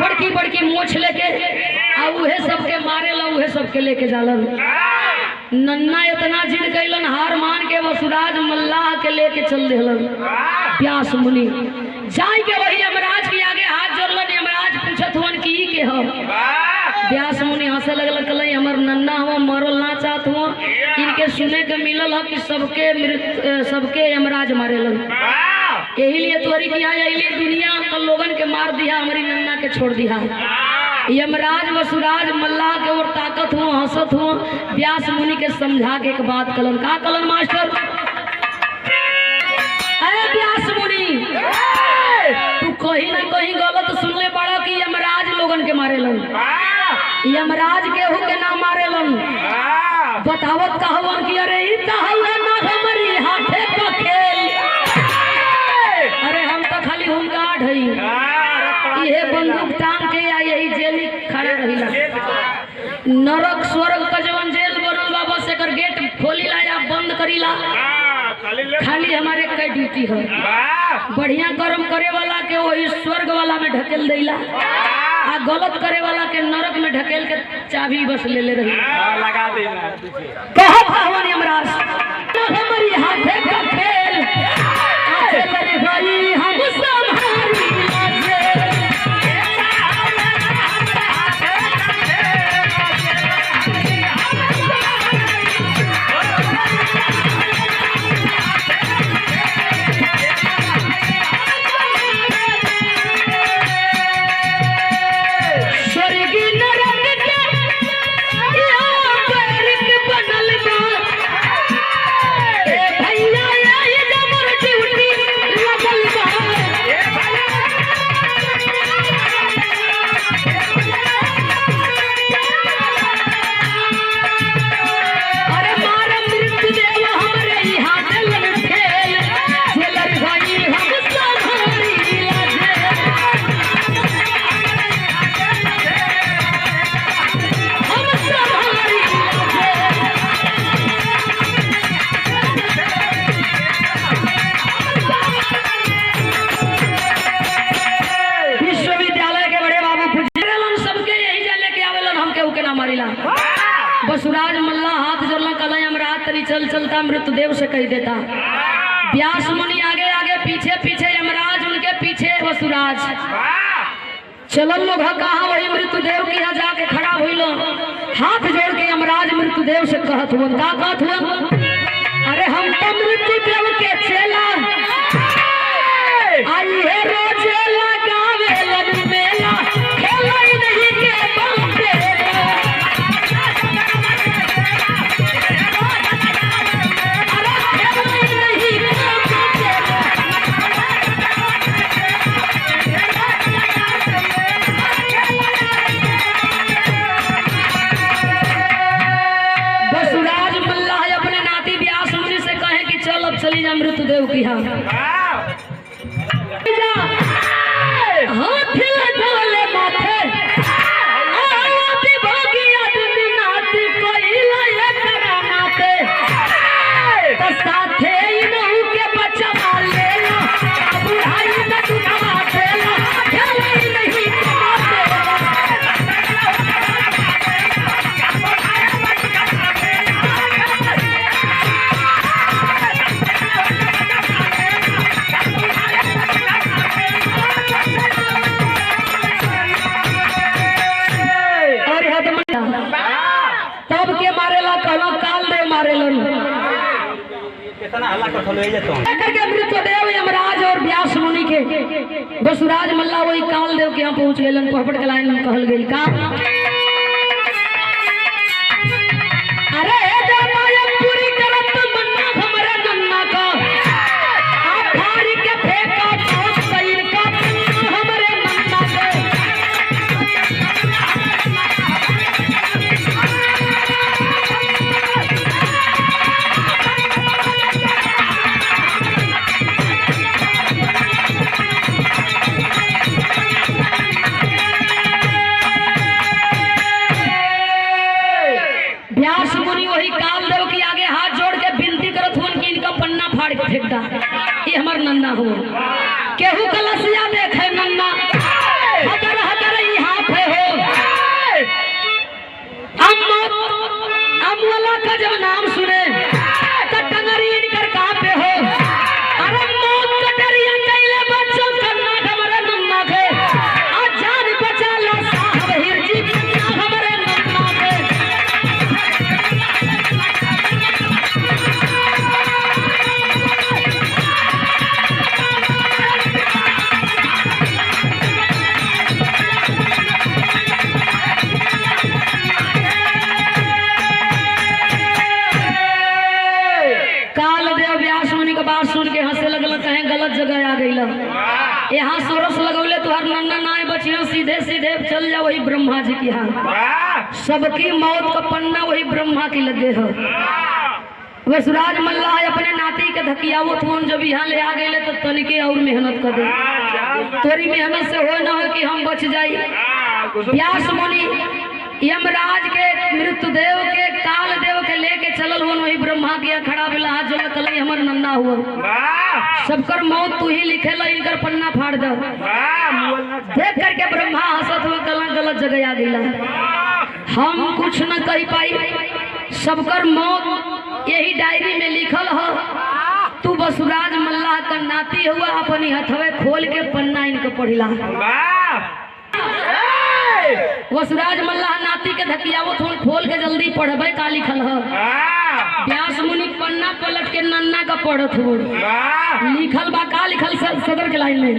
बड़की बड़की मोछ लेके आ उहे सबके मारेला, उहे सबके लेके जालन। नन्ना इतना जिद कैलन, हार मान के वसुराज मल्लाह के लेके चल देलन। व्यास मुनि जाय के वही यमराज के आगे हाथ जोड़लन। यमराज पूछत हुन कि ई के हो? व्यास मुनि हंसे लगल, कहले हमर नन्ना हुआ, मरल ना चाहत हुआ। इनके सुने के मिलल है कि सबके यमराज मारेलन, यही लिए तोरी किया, यही लिए दुनिया का लोगन के मार दिया, हमारी नन्ना के छोड़ दिया। यमराज वसुराज मल्लाह के ओर ताकत हुआ, हंसत हुआ। व्यास मुनि के समझा के एक बात कलन। का कलन मास्टर? अरे व्यास मुनि, तू कहीं ना कहीं गलत सुनले पड़ा कि यमराज लोगन के मारेलन। यमराज केहू के ना मारेलन। बतावत कहवन कि अरे ई त हउए ना हमरी हाथे का खेल। अरे हम तो खाली होमगार्ड हई, ये बंदूक टांग के या यही जेल खड़ा रहिला। नरक स्वर्ग का जवन जेल बनल बा, बस एकर गेट खोलीला या बंद करीला, खाली हमारे कई ड्यूटी है। बढ़िया कर्म करे वाला के वही स्वर्ग वाला में ढकेल देला, आ गलत करे वाला के नरक में ढकेल के चाबी बस ले ले रही। लगा देना कहत हवन यमराज, हमारी हाथे का खेल, आजे करे भाई हम संहारी लाजे। वसुराज मल्लाह हाथ जोड़ला, कहला यमराज तनी चल चलता मृतदेव से कह देता। व्यास मुनि आगे आगे पीछे पीछे, यमराज उनके पीछे वसुराज। चलन लोग कहा वही मृतदेव की यहाँ जाके खड़ा हुई, हाथ जोड़ के यमराज मृतदेव से कहत हुआ। का कहत हुआ? अरे हम तो मृतदेव के चेला, आई है रोज लगावे लन मेला, खेला ही नहीं के बंदे। चली जा मृतदेव की हाँ मृतदेव यमराज और व्यास मुनि के वसुराज मल्लाह वही काल देव के यहाँ पहुंच गए। पोपट के लाइन में कहल गई का अरे पूरी करत मन्ना हमारा नन्ना का आखारी के फेंका पहुंच गई का हमारे नन्ना के। व्यास मुनि वही कालदेव के आगे हाथ जोड़ के विनती करत हुन कि इनका पन्ना फाड़ के फेंक दा, ये हमार नन्ना हो। केहू कलसिया देखे नन्ना हतर हतर सोचले सीधे सीधे चल जा वही ब्रह्मा जी की यहाँ। सबकी मौत का पन्ना वही ब्रह्मा की लगे है। वसुराज मल्लाह अपने नाती के धकियावो थोन जब यहाँ ले आ गए तो तनिके और मेहनत कर दे। तोरी मेहनत से हो न हो कि हम बच जाई। व्यास मुनि यमराज के मृत्युदेव के काल देव के लेके चलल हो वही ब्रह्मा किया खड़ा बिला हाथ जो तलई हमर नन्ना हुआ। सबकर मौत तू ही लिखे ला, इनकर पन्ना फाड़ दो। देख करके ब्रह्मा हंसत हुआ गलत जगह आ गया। हम कुछ न कह पाई, सबकर मौत यही डायरी में लिखल है। तू वसुराज मल्लाह का नाती हुआ, अपनी हथवे खोल के पन्ना इनको पढ़िला। वसुराज मल्लाह नाती के धकियावो थोन खोल के जल्दी पढ़बे का लिखल है। व्यास मुनि पन्ना पलट के नन्ना का पढ़त हो। लिखल बा का लिखल सदर के लाइन में,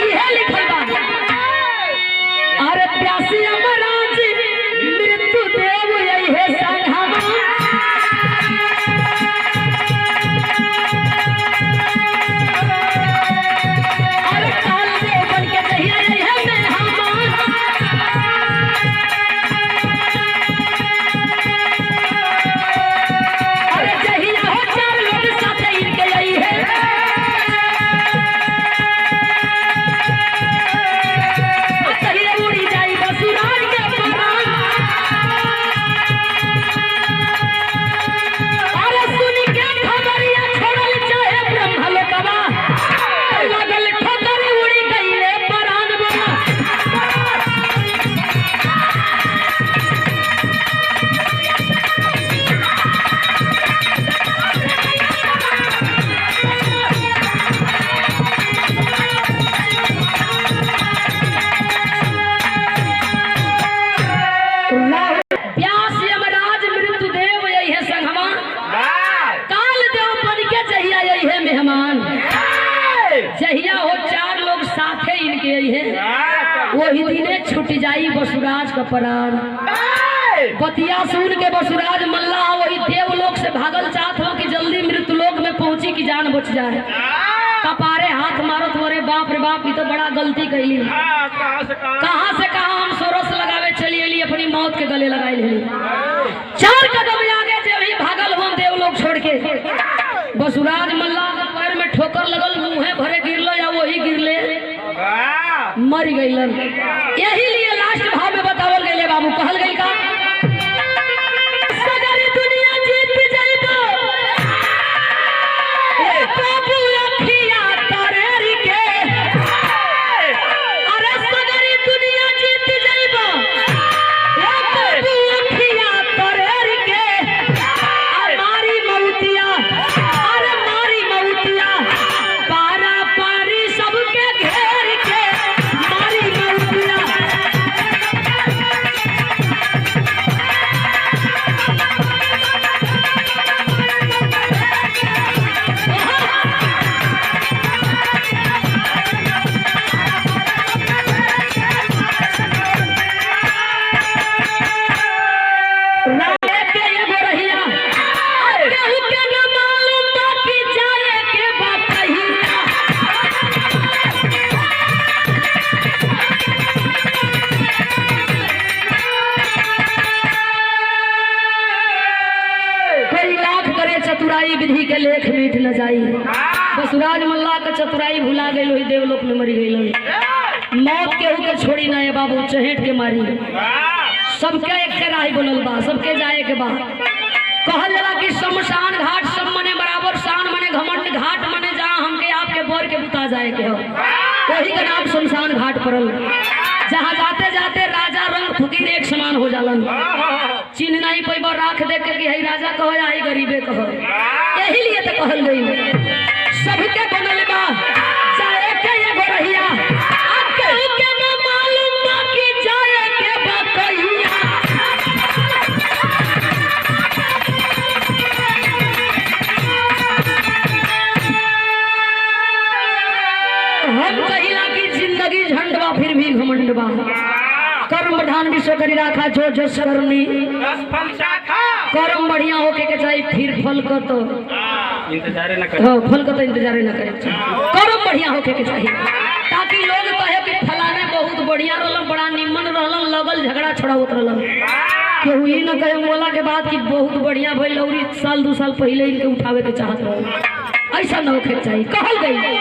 इहे लिखल बा, अरे प्यासी यमराज मृत्यु देव यही है संघवा। जहिया हो चार लोग साथे इनके है, वही दिने छूट जाई वसुराज का प्राण। बतिया सुन के वसुराज मल्लाह वही देवलोक से भागल चाहत हो कि जल्दी मृत्युलोक में पहुंची की जान बच जाए। कपारे हाथ मारो तुम्हारे बाप रे बाप, ये तो बड़ा गलती कैली। कहाँ से कहाँ हम सोरस लगावे चली अली, अपनी मौत के गले लगाई ली। चार कदम आगे जब ही भागल हो देवलोक छोड़ के, वसुराज मल्लाह के पैर में ठोकर लगल, मुँहे भरे गिरलो या वही गिरले मर गईलन। यही लिए लास्ट भाव में बतावल गईले बाबू, कहल गई का सगरी दुनिया जीत जाइबो ए बाबू अखिया तरेरी के। अरे सगरी दुनिया जीत जाइबो ए बाबू अखिया तरेरी के। मारी मौतिया, अरे मारी मौतिया पारा पारी सबके घेर के। मारी मौतिया चतुराई विधि के लेख मीठ न जाई। वसुराज मल्लाह का चतुराई भुला गई, वही देवलोक में मरी गई। मौत केहू के छोड़ी ना है बाबू, चहेट के मारी। सबके एक के राही बोलल बा, सबके जाए के बा। कहल जाला कि शमशान घाट सब मने बराबर, शान मने घमंड, घाट मने जहाँ हमके आपके बोर के बुता जाए के हो, वही का नाम शमशान घाट पड़ल। जहाँ जाते जाते राजा रंग फकीर एक समान हो जालन। चिन्ह नहीं पैबो राख देख के कि हई राजा कहो या हई गरीबे कहो। यही लिए तो कहल गई सबके बनल बा जाए के ये गोरहिया, आके के न मालूम बा कि जाए के बा कहिया। हम कहिला कि जिंदगी झंडवा फिर भी घमंडवा। कर्म प्रधान विश्व करी राखा जो जस करनी, कर्म बढ़िया होके के चाहिए फिर फल कर तो इंतजार न कर। हाँ फल का तो इंतजार न करे कर्म बढ़िया होके के चाहिए ताकि लोग कहे कि फलाने बहुत बढ़िया रहलन बड़ा निमन रहलन लगल झगड़ा छोड़ावत रहलन केहू ई न कहे मोला के बाद कि बहुत बढ़िया भइल और साल 2 साल पहले इनके उठावे के चाहत रहल ऐसा न होके चाहिए कहल गई